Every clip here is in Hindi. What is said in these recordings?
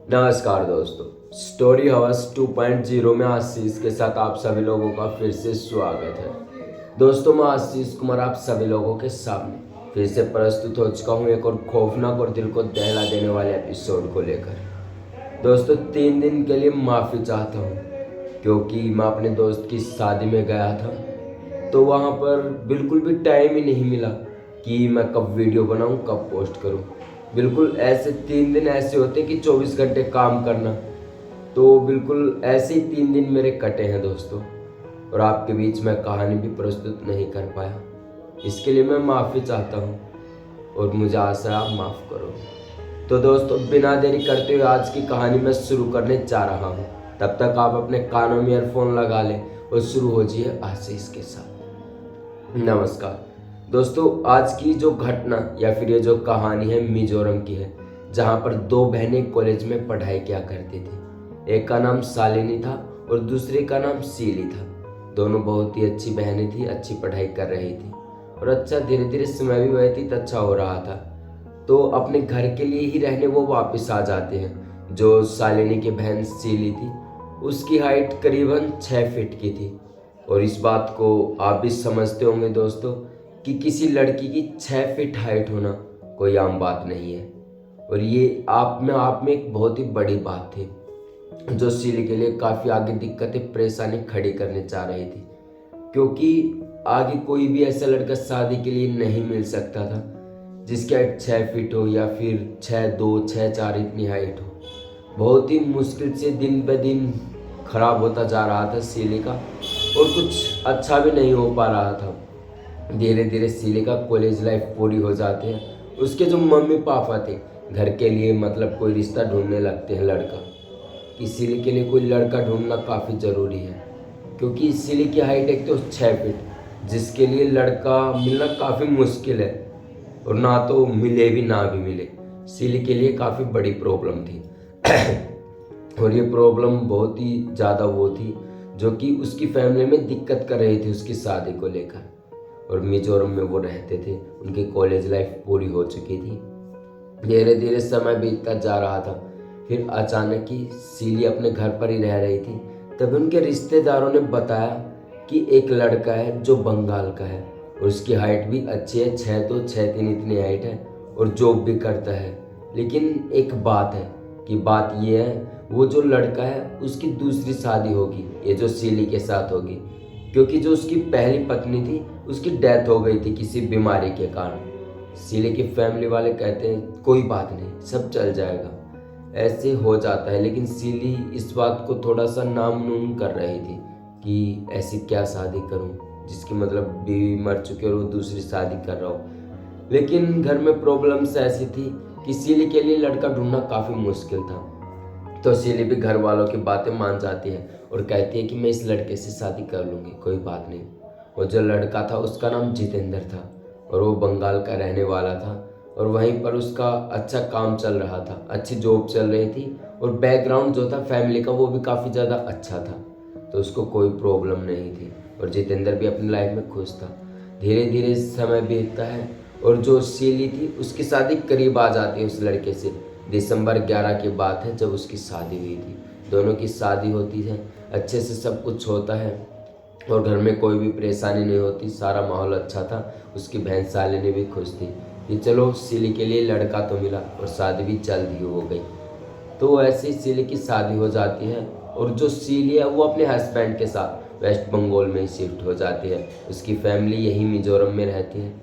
नमस्कार दोस्तों, स्टोरी हाउस 2.0 में आशीष के साथ आप सभी लोगों का फिर से स्वागत है। दोस्तों, मैं आशीष कुमार आप सभी लोगों के सामने फिर से प्रस्तुत हो चुका हूँ एक और खौफनाक और दिल को दहला देने वाले एपिसोड को लेकर। दोस्तों, 3 दिन के लिए माफ़ी चाहता हूँ क्योंकि मैं अपने दोस्त की शादी में गया था, तो वहाँ पर बिल्कुल भी टाइम ही नहीं मिला कि मैं कब वीडियो बनाऊँ, कब पोस्ट करूँ। बिल्कुल ऐसे 3 दिन ऐसे होते कि 24 घंटे काम करना, तो बिल्कुल ऐसे ही 3 दिन मेरे कटे हैं दोस्तों। और आपके बीच में कहानी भी प्रस्तुत नहीं कर पाया, इसके लिए मैं माफ़ी चाहता हूँ और मुझे आशा है आप माफ़ करो। तो दोस्तों, बिना देरी करते हुए आज की कहानी मैं शुरू करने जा रहा हूँ। तब तक आप अपने कानों में ईयरफोन लगा लें और शुरू हो जाइए आशीष के साथ। नमस्कार दोस्तों, आज की जो घटना या फिर ये जो कहानी है मिजोरम की है, जहाँ पर 2 बहनें कॉलेज में पढ़ाई किया करती थी। एक का नाम शालिनी था और दूसरे का नाम सीली था। दोनों बहुत ही अच्छी बहनें थी, अच्छी पढ़ाई कर रही थी और अच्छा धीरे धीरे समय भी व्यतीत अच्छा हो रहा था। तो अपने घर के लिए ही रहने वो वापस आ जाते हैं। जो शालिनी की बहन सीली थी, उसकी हाइट करीबन 6 फीट की थी। और इस बात को आप भी समझते होंगे दोस्तों कि किसी लड़की की 6 फीट हाइट होना कोई आम बात नहीं है। और ये आप में एक बहुत ही बड़ी बात थी जो सीली के लिए काफ़ी आगे दिक्कतें परेशानी खड़ी करने जा रही थी, क्योंकि आगे कोई भी ऐसा लड़का शादी के लिए नहीं मिल सकता था जिसकी हाइट 6 फीट हो या फिर 6'2", 6'4" इतनी हाइट हो। बहुत ही मुश्किल से दिन ब दिन खराब होता जा रहा था सीली का और कुछ अच्छा भी नहीं हो पा रहा था। धीरे धीरे सीली का कॉलेज लाइफ पूरी हो जाती है। उसके जो मम्मी पापा थे, घर के लिए मतलब कोई रिश्ता ढूंढने लगते हैं लड़का, कि सीली के लिए कोई लड़का ढूंढना काफ़ी ज़रूरी है, क्योंकि सीली की हाइट एक तो 6 फीट, जिसके लिए लड़का मिलना काफ़ी मुश्किल है और ना तो मिले भी ना भी मिले। सीली के लिए काफ़ी बड़ी प्रॉब्लम थी और ये प्रॉब्लम बहुत ही ज़्यादा वो थी जो कि उसकी फैमिली में दिक्कत कर रही थी उसकी शादी को लेकर। और मिजोरम में वो रहते थे, उनकी कॉलेज लाइफ पूरी हो चुकी थी। धीरे धीरे समय बीतता जा रहा था। फिर अचानक ही सीली अपने घर पर ही रह रही थी। तभी उनके रिश्तेदारों ने बताया कि एक लड़का है जो बंगाल का है और उसकी हाइट भी अच्छी है, 6'2", 6'3" इतनी हाइट है और जॉब भी करता है। लेकिन एक बात है कि बात ये है, वो जो लड़का है उसकी दूसरी शादी होगी, ये जो सीली के साथ होगी, क्योंकि जो उसकी पहली पत्नी थी उसकी डेथ हो गई थी किसी बीमारी के कारण। सीली की फैमिली वाले कहते हैं कोई बात नहीं, सब चल जाएगा, ऐसे हो जाता है। लेकिन सीली इस बात को थोड़ा सा नामनूम कर रही थी कि ऐसी क्या शादी करूं जिसकी मतलब बीवी मर चुकी और वो दूसरी शादी कर रहा हो। लेकिन घर में प्रॉब्लम्स ऐसी थी कि सीली के लिए लड़का ढूंढना काफ़ी मुश्किल था। तो सीली भी घर वालों की बातें मान जाती है और कहती है कि मैं इस लड़के से शादी कर लूँगी, कोई बात नहीं। और जो लड़का था उसका नाम जितेंद्र था और वो बंगाल का रहने वाला था और वहीं पर उसका अच्छा काम चल रहा था, अच्छी जॉब चल रही थी और बैकग्राउंड जो था फैमिली का वो भी काफ़ी ज़्यादा अच्छा था, तो उसको कोई प्रॉब्लम नहीं थी और जितेंद्र भी अपनी लाइफ में खुश था। धीरे धीरे समय बीतता है और जो सीली थी उसकी शादी करीब आ जाती है उस लड़के से। दिसंबर 11 की बात है जब उसकी शादी हुई थी। दोनों की शादी होती है, अच्छे से सब कुछ होता है और घर में कोई भी परेशानी नहीं होती, सारा माहौल अच्छा था। उसकी बहन शालिनी भी खुश थी कि चलो सीली के लिए लड़का तो मिला और शादी भी जल्द ही हो गई। तो ऐसे ही सीली की शादी हो जाती है और जो सीली है वो अपने हस्बैंड के साथ वेस्ट बंगाल में ही शिफ्ट हो जाती है। उसकी फैमिली यही मिजोरम में रहती है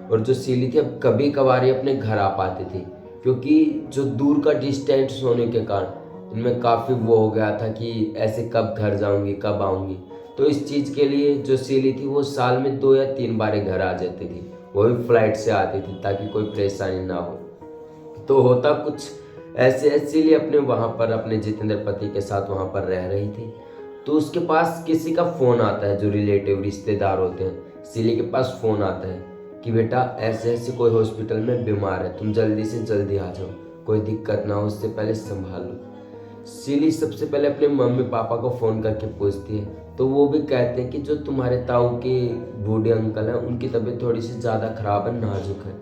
और जो सीली थी अब कभी कभार ही अपने घर आ पाती थी, क्योंकि जो दूर का डिस्टेंस होने के कारण इनमें काफ़ी वो हो गया था कि ऐसे कब घर जाऊंगी, कब आऊंगी। तो इस चीज़ के लिए जो सीली थी वो साल में 2 या 3 बार ही घर आ जाती थी, वो भी फ्लाइट से आती थी ताकि कोई परेशानी ना हो। तो होता कुछ ऐसे इसीलिए अपने वहाँ पर अपने जितेंद्र पति के साथ वहाँ पर रह रही थी। तो उसके पास किसी का फ़ोन आता है, जो रिलेटिव रिश्तेदार होते हैं, सीली के पास फ़ोन आता है कि बेटा ऐसे ऐसे कोई हॉस्पिटल में बीमार है, तुम जल्दी से जल्दी आ जाओ, कोई दिक्कत ना हो, उससे पहले संभाल लो। सीली सबसे पहले अपने मम्मी पापा को फ़ोन करके पूछती है, तो वो भी कहते हैं कि जो तुम्हारे ताऊ के बूढ़े अंकल हैं उनकी तबीयत थोड़ी सी ज़्यादा ख़राब है, नाजुक है,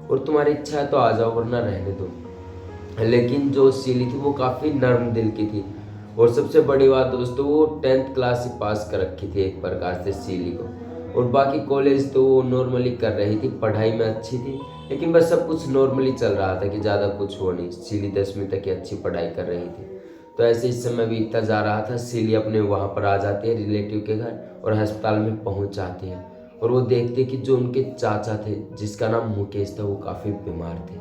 और तुम्हारी इच्छा है तो आ जाओ वरना रहने दो। लेकिन जो सीली थी वो काफ़ी नर्म दिल की थी। और सबसे बड़ी बात दोस्तों, वो 10th क्लास ही पास कर रखी थी एक प्रकार से सीली को। और बाकी कॉलेज तो वो नॉर्मली कर रही थी, पढ़ाई में अच्छी थी, लेकिन बस सब कुछ नॉर्मली चल रहा था कि ज़्यादा कुछ हो नहीं। सीली 10वीं तक की अच्छी पढ़ाई कर रही थी। तो ऐसे इस समय बीतता जा रहा था। सीली अपने वहाँ पर आ जाती है रिलेटिव के घर और अस्पताल में पहुँच जाती है। और वो देखते कि जो उनके चाचा थे, जिसका नाम मुकेश था, वो काफ़ी बीमार थे।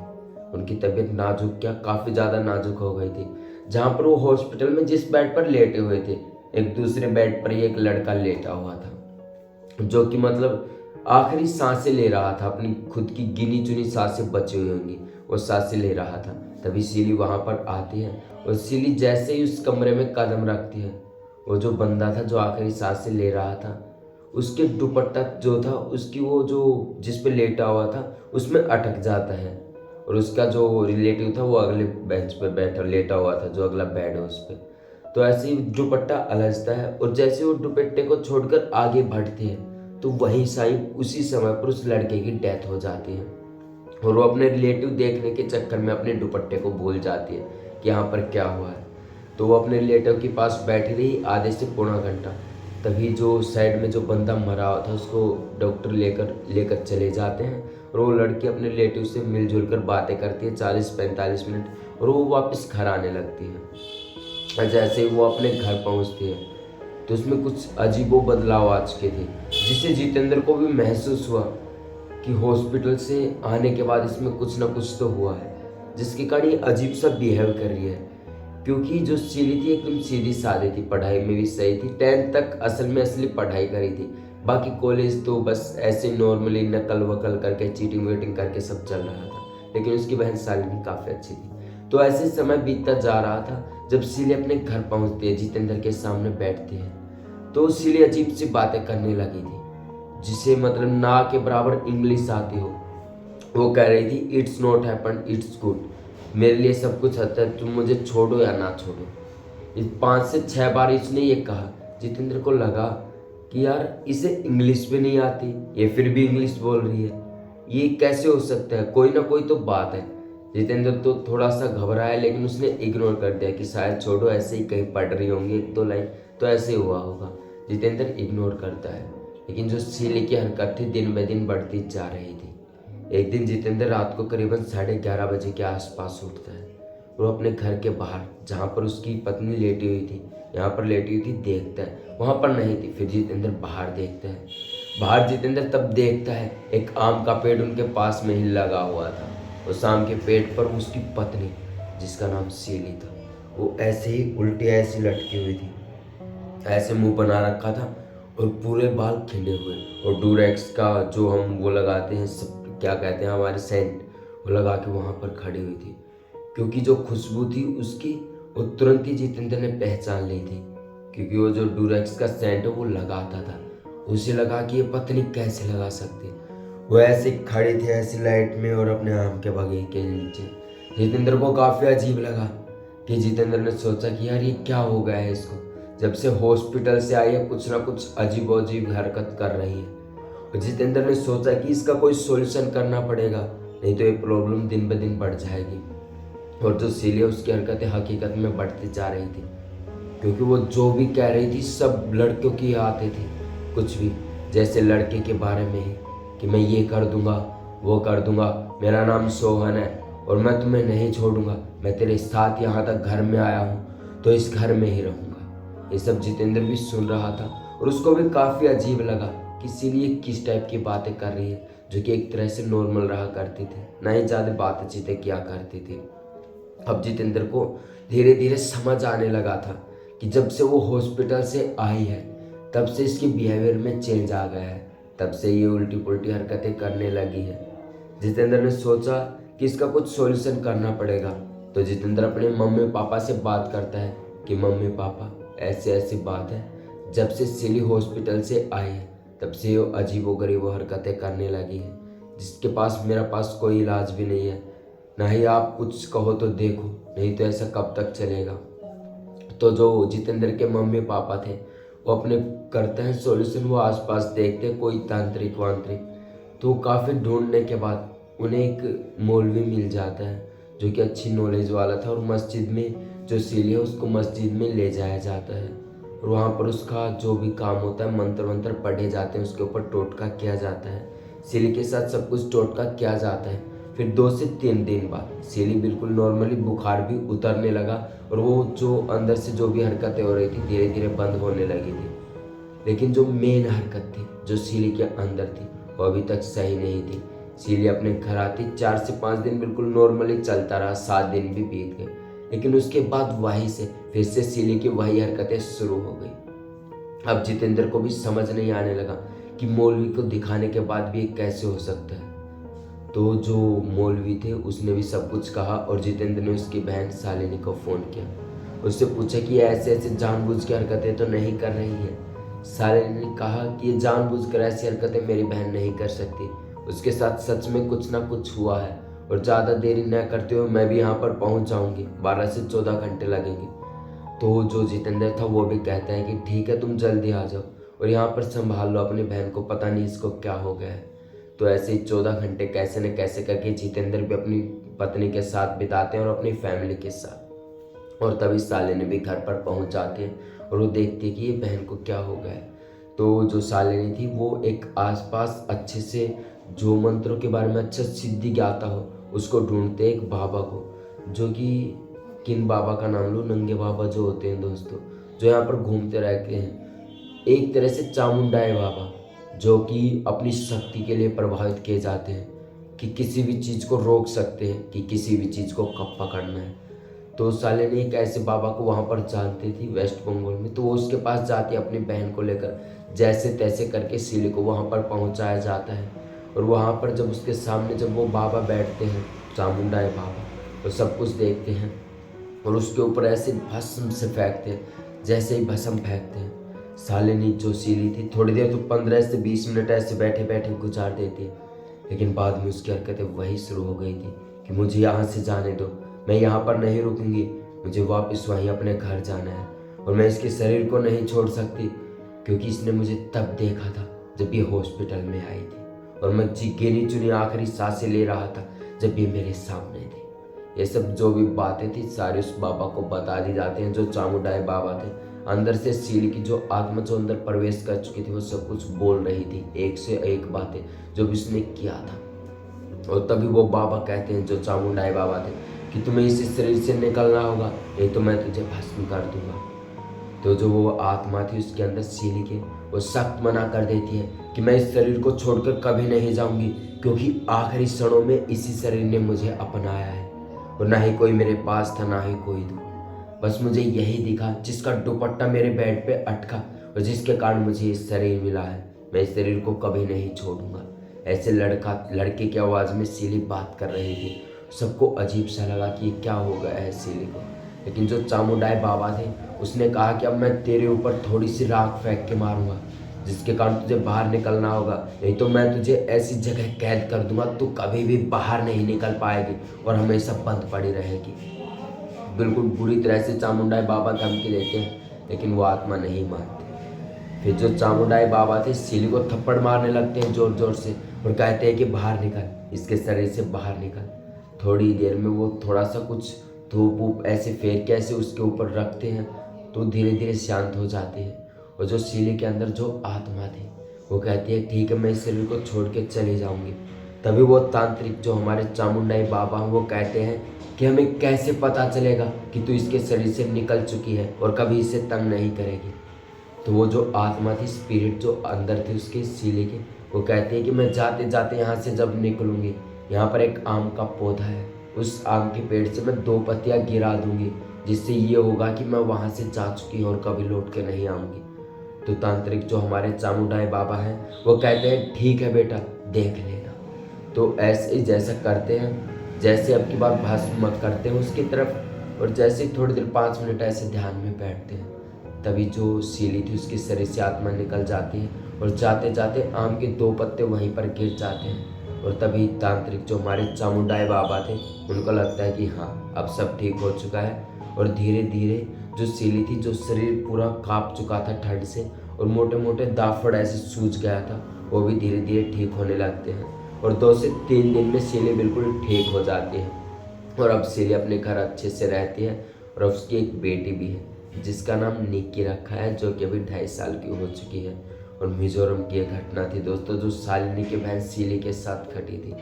उनकी तबीयत नाजुक, क्या काफ़ी ज़्यादा नाजुक हो गई थी। जहाँ पर वो हॉस्पिटल में जिस बेड पर लेटे हुए थे, एक दूसरे बेड पर ही एक लड़का लेटा हुआ था, जो कि मतलब आखिरी सांसें ले रहा था, अपनी खुद की गिनी चुनी सांसें बची हुई होंगी, वो सांसें ले रहा था। तभी सीली वहाँ पर आती है और सीली जैसे ही उस कमरे में कदम रखती है, वो जो बंदा था जो आखिरी सांसें ले रहा था, उसके दुपट्टा जो था, उसकी वो जो जिस पे लेटा हुआ था उसमें अटक जाता है। और उसका जो रिलेटिव था वो अगले बेंच पे बैठा लेटा हुआ था, जो अगला बेड है उस पर। तो ऐसे ही दुपट्टा अलझता है और जैसे वो दुपट्टे को छोड़कर आगे बढ़ते हैं, तो वहीं साइम उसी समय पर उस लड़के की डेथ हो जाती है। और वो अपने रिलेटिव देखने के चक्कर में अपने दुपट्टे को भूल जाती है कि यहाँ पर क्या हुआ है। तो वो अपने रिलेटिव के पास बैठी रही आधे से पौना घंटा। तभी जो साइड में जो बंदा मरा हुआ था उसको डॉक्टर लेकर लेकर चले जाते हैं। और वो लड़की अपने रिलेटिव से मिलजुल कर बातें करती है 40-45 मिनट, और वो वापस घर आने लगती है। और जैसे ही वो अपने घर पहुंचती है, तो उसमें कुछ अजीबो बदलाव आ चुके थे, जिससे जितेंद्र को भी महसूस हुआ कि हॉस्पिटल से आने के बाद इसमें कुछ ना कुछ तो हुआ है, जिसके कारण ये अजीब सा बिहेव कर रही है। क्योंकि जो सीली थी एकदम सीधी सादी थी, पढ़ाई में भी सही थी, 10th तक असल में असली पढ़ाई करी थी। बाकी कॉलेज तो बस ऐसे नॉर्मली नकल वकल करके चीटिंग वेटिंग करके सब चल रहा था। लेकिन उसकी बहन शालिनी काफ़ी अच्छी थी। तो ऐसे समय बीतता जा रहा था। जब सीली अपने घर पहुंचती है, जितेंद्र के सामने बैठती है, तो सीली अजीब सी बातें करने लगी थी, जिसे मतलब ना के बराबर इंग्लिश आती हो। वो कह रही थी, it's not happen, it's good, मेरे लिए सब कुछ अच्छा है, तुम मुझे छोड़ो या ना छोड़ो। इस 5 से 6 बार इसने ये कहा। जितेंद्र को लगा कि यार इसे इंग्लिश भी नहीं आती, ये फिर भी इंग्लिश बोल रही है, ये कैसे हो सकता है, कोई ना कोई तो बात है। जितेंद्र तो थोड़ा सा घबराया, लेकिन उसने इग्नोर कर दिया कि शायद छोड़ो, ऐसे ही कहीं पढ़ रही होंगी एक दो लाइन, तो ऐसे ही हुआ होगा। जितेंद्र इग्नोर करता है। लेकिन जो सीली की हरकत थी दिन ब दिन बढ़ती जा रही थी। एक दिन जितेंद्र रात को करीबन 11:30 बजे के आसपास उठता है। वो अपने घर के बाहर, जहाँ पर उसकी पत्नी लेटी हुई थी, यहाँ पर लेटी हुई थी, देखता है, वहाँ पर नहीं थी। फिर जितेंद्र बाहर देखता है। बाहर जितेंद्र तब देखता है एक आम का पेड़ उनके पास में ही लगा हुआ था। उस आम के पेड़ पर उसकी पत्नी, जिसका नाम सीली था, वो ऐसे ही उल्टी ऐसी लटकी हुई थी, ऐसे मुंह बना रखा था और पूरे बाल खिंडे हुए। और डूरेक्स का जो हम वो लगाते हैं, सब क्या कहते हैं हमारे, सेंट, वो लगा के वहाँ पर खड़ी हुई थी। क्योंकि जो खुशबू थी उसकी, वो तुरंत ही जितेंद्र ने पहचान ली थी, क्योंकि वो जो डूरेक्स का सेंट है वो लगाता था। उसे लगा कि ये पत्नी कैसे लगा सकती। वो ऐसे खड़ी थी ऐसी लाइट में और अपने आम के बगीचे के नीचे। जितेंद्र को काफ़ी अजीब लगा कि जितेंद्र ने सोचा कि यार ये क्या हो गया है इसको, जब से हॉस्पिटल से आई है कुछ ना कुछ अजीब अजीब हरकत कर रही है। और जितेंद्र ने सोचा कि इसका कोई सॉल्यूशन करना पड़ेगा, नहीं तो ये प्रॉब्लम दिन ब दिन बढ़ जाएगी। और जो सीली है उसकी हरकतें हकीकत में बढ़ती जा रही थी, क्योंकि वो जो भी कह रही थी सब लड़कियों की आती थी। कुछ भी, जैसे लड़के के बारे में ही कि मैं ये कर दूंगा, वो कर दूंगा, मेरा नाम सोहन है और मैं तुम्हें नहीं छोड़ूंगा, मैं तेरे साथ यहाँ तक घर में आया हूँ तो इस घर में ही रहूँगा। ये सब जितेंद्र भी सुन रहा था और उसको भी काफ़ी अजीब लगा कि इसीलिए किस टाइप की बातें कर रही है, जो कि एक तरह से नॉर्मल रहा करती थी, ना ही ज़्यादा बातचीतें किया करती थी। अब जितेंद्र को धीरे धीरे समझ आने लगा था कि जब से वो हॉस्पिटल से आई है, तब से इसकी बिहेवियर में चेंज आ गया है, तब से ये उल्टी पुल्टी हरकतें करने लगी है। जितेंद्र ने सोचा कि इसका कुछ सॉल्यूशन करना पड़ेगा। तो जितेंद्र अपने मम्मी पापा से बात करता है कि मम्मी पापा ऐसे ऐसी बात है, जब से सीली हॉस्पिटल से आई है तब से वो अजीबोगरीब हरकतें करने लगी है, जिसके पास मेरा पास कोई इलाज भी नहीं है, ना ही आप कुछ कहो तो देखो, नहीं तो ऐसा कब तक चलेगा। तो जो जितेंद्र के मम्मी पापा थे वो अपने करते हैं सॉल्यूशन, वो आसपास देखते हैं कोई तांत्रिक वांत्रिक। तो काफ़ी ढूंढने के बाद उन्हें एक मौलवी मिल जाता है, जो कि अच्छी नॉलेज वाला था, और मस्जिद में जो सीली है उसको मस्जिद में ले जाया जाता है और वहाँ पर उसका जो भी काम होता है, मंत्र वंत्र पढ़े जाते हैं, उसके ऊपर टोटका किया जाता है। सीली के साथ सब कुछ टोटका किया जाता है। फिर 2 से 3 दिन बाद सीली बिल्कुल नॉर्मली, बुखार भी उतरने लगा और वो जो अंदर से जो भी हरकतें हो रही थी धीरे धीरे बंद होने लगी थी। लेकिन जो मेन हरकत थी जो सीली के अंदर थी वो अभी तक सही नहीं थी। सीली अपने घर आती, 4 से 5 दिन बिल्कुल नॉर्मली चलता रहा, 7 दिन भी बीत गए, लेकिन उसके बाद वहीं से फिर से सीली की वही हरकतें शुरू हो गई। अब जितेंद्र को भी समझ नहीं आने लगा कि मौलवी को दिखाने के बाद भी ये कैसे हो सकता है। तो जो मौलवी थे उसने भी सब कुछ कहा और जितेंद्र ने उसकी बहन शालिनी को फ़ोन किया, उससे पूछा कि ऐसे ऐसे जानबूझ के हरकतें तो नहीं कर रही है। शालिनी ने कहा कि ये जानबूझकर ऐसी हरकतें मेरी बहन नहीं कर सकती, उसके साथ सच में कुछ ना कुछ हुआ है और ज़्यादा देरी न करते हुए मैं भी यहाँ पर पहुँच जाऊँगी, 12 से 14 घंटे लगेंगे। तो जो जितेंद्र था वो भी कहता है कि ठीक है, तुम जल्दी आ जाओ और यहाँ पर संभाल लो अपनी बहन को, पता नहीं इसको क्या हो गया है। तो ऐसे ही 14 घंटे कैसे न कैसे करके जितेंद्र भी अपनी पत्नी के साथ बिताते हैं और अपनी फैमिली के साथ। और तभी शालिनी भी घर पर पहुंच जाती है और वो देखती है कि ये बहन को क्या हो गया है। तो जो शालिनी थी वो एक आसपास अच्छे से जो मंत्रों के बारे में अच्छा सिद्धि ज्ञाता हो उसको ढूंढते एक बाबा को, जो कि किन बाबा का नाम लो, नंगे बाबा जो होते हैं दोस्तों, जो यहाँ पर घूमते रहते हैं। एक तरह से चामुंडाई बाबा, जो कि अपनी शक्ति के लिए प्रभावित किए जाते हैं कि किसी भी चीज़ को रोक सकते हैं, कि किसी भी चीज़ को कब पकड़ना है। तो शालिनी एक ऐसे बाबा को वहाँ पर जानती थी वेस्ट बंगाल में, तो वो उसके पास जाती है अपनी बहन को लेकर। जैसे तैसे करके सीली को वहाँ पर पहुँचाया जाता है और वहाँ पर जब उसके सामने जब वो बाबा बैठते हैं, चामुंडाई बाबा, तो सब कुछ देखते हैं और उसके ऊपर ऐसे भस्म से फेंकते हैं, जैसे ही भस्म फेंकते हैं। शालिनी जो सीली थी थोड़ी देर तो 15 से 20 मिनट ऐसे बैठे बैठे गुजार देती है, लेकिन बाद में उसकी हरकतें वही शुरू हो गई थी कि मुझे यहाँ से जाने दो, मैं यहाँ पर नहीं रुकूंगी, मुझे वापस वहीं अपने घर जाना है और मैं इसके शरीर को नहीं छोड़ सकती, क्योंकि इसने मुझे तब देखा था जब ये हॉस्पिटल में आई थी और मैं गिनी चुनी आखिरी सांसें ले रहा था जब ये मेरे सामने थी। ये सब जो भी बातें थी सारी उस बाबा को बता दी जाती हैं, जो चामुंडाई बाबा थे। अंदर से सीली की जो आत्मा जो अंदर प्रवेश कर चुकी थी वो सब कुछ बोल रही थी, एक से एक बातें जो भी उसने किया था। और तभी वो बाबा कहते हैं, जो चामुंडाई बाबा थे, कि तुम्हें इस शरीर से निकलना होगा, नहीं तो मैं तुझे भस्म कर दूंगा। तो जो वो आत्मा थी उसके अंदर सीली के, वो सख्त मना कर देती है कि मैं इस शरीर को छोड़कर कभी नहीं जाऊंगी, क्योंकि आखिरी क्षणों में इसी शरीर ने मुझे अपनाया है और ना ही कोई मेरे पास था ना ही कोई दूर। बस मुझे यही दिखा जिसका दुपट्टा मेरे बेड पे अटका और जिसके कारण मुझे ये शरीर मिला है, मैं इस शरीर को कभी नहीं छोड़ूंगा। ऐसे लड़के की आवाज़ में सीली बात कर रही थी। सबको अजीब सा लगा कि ये क्या हो गया है सीली को, लेकिन जो चामुंडाई बाबा थे उसने कहा कि अब मैं तेरे ऊपर थोड़ी सी राख फेंक के मारूंगा, जिसके कारण तुझे बाहर निकलना होगा, नहीं तो मैं तुझे ऐसी जगह कैद कर दूंगा तू कभी भी बाहर नहीं निकल पाएगी और हमेशा बंद पड़ी रहेगी। बिल्कुल बुरी तरह से चामुंडाई बाबा धमकी देते हैं, लेकिन वो आत्मा नहीं मानती। फिर जो चामुंडाई बाबा थे सीली को थप्पड़ मारने लगते हैं जोर जोर से और कहते हैं कि बाहर निकल, इसके शरीर से बाहर निकल। थोड़ी देर में वो थोड़ा सा कुछ धूप वूप ऐसे फेर के ऐसे उसके ऊपर रखते हैं तो धीरे धीरे शांत हो जाती है। और जो सीली के अंदर जो आत्मा थी वो कहती है ठीक है, मैं इस शरीर को छोड़ के चली जाऊंगी। तभी वो तांत्रिक जो हमारे चामुंडाई बाबा हैं वो कहते हैं कि हमें कैसे पता चलेगा कि तू इसके शरीर से निकल चुकी है और कभी इसे तंग नहीं करेगी। तो वो जो आत्मा थी, स्पिरिट जो अंदर थी उसके सीले के, वो कहती है कि मैं जाते जाते यहाँ से जब निकलूंगी, यहाँ पर एक आम का पौधा है, उस आम के पेड़ से मैं 2 पत्तियाँ गिरा दूंगी, जिससे ये होगा कि मैं वहाँ से जा चुकी हूँ और कभी लौट के नहीं आऊँगी। तो तांत्रिक जो हमारे चामुंडाई बाबा हैं वो कहते हैं ठीक है बेटा, देख लेना। तो ऐसे ही जैसा करते हैं, जैसे अब की बार भस्म मत करते हैं उसकी तरफ, और जैसे ही थोड़ी देर 5 मिनट ऐसे ध्यान में बैठते हैं, तभी जो सीली थी उसके शरीर से आत्मा निकल जाती है और जाते जाते आम के 2 पत्ते वहीं पर गिर जाते हैं। और तभी तांत्रिक जो हमारे चामुंडाई बाबा थे उनको लगता है कि हाँ अब सब ठीक हो चुका है। और धीरे धीरे जो सीली थी, जो शरीर पूरा काँप चुका था ठंड से और मोटे मोटे दाफड़ ऐसे सूज गया था, वो भी धीरे धीरे ठीक होने लगते हैं और 2 से 3 दिन में सीली बिल्कुल ठीक हो जाती है। और अब सीली अपने घर अच्छे से रहती है और अब उसकी एक बेटी भी है जिसका नाम निक्की रखा है, जो कि अभी 2.5 साल की हो चुकी है। और मिजोरम की एक घटना थी दोस्तों, जो शालिनी की बहन सीली के साथ घटी थी।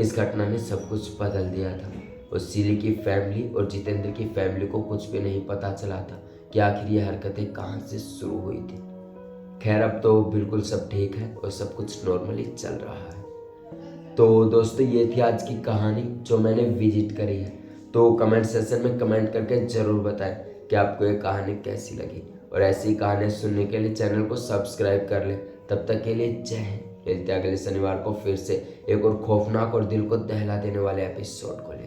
इस घटना ने सब कुछ बदल दिया था और सीली की फैमिली और जितेंद्र की फैमिली को कुछ भी नहीं पता चला था कि आखिर ये हरकतें कहाँ से शुरू हुई थी। खैर अब तो बिल्कुल सब ठीक है और सब कुछ नॉर्मली चल रहा है। तो दोस्तों ये थी आज की कहानी जो मैंने विजिट करी है। तो कमेंट सेक्शन में कमेंट करके ज़रूर बताएं कि आपको ये कहानी कैसी लगी, और ऐसी कहानियाँ सुनने के लिए चैनल को सब्सक्राइब कर लें। तब तक के लिए जय हिंद। मिलते हैं अगले शनिवार को फिर से एक और खौफनाक और दिल को दहला देने वाले एपिसोड को।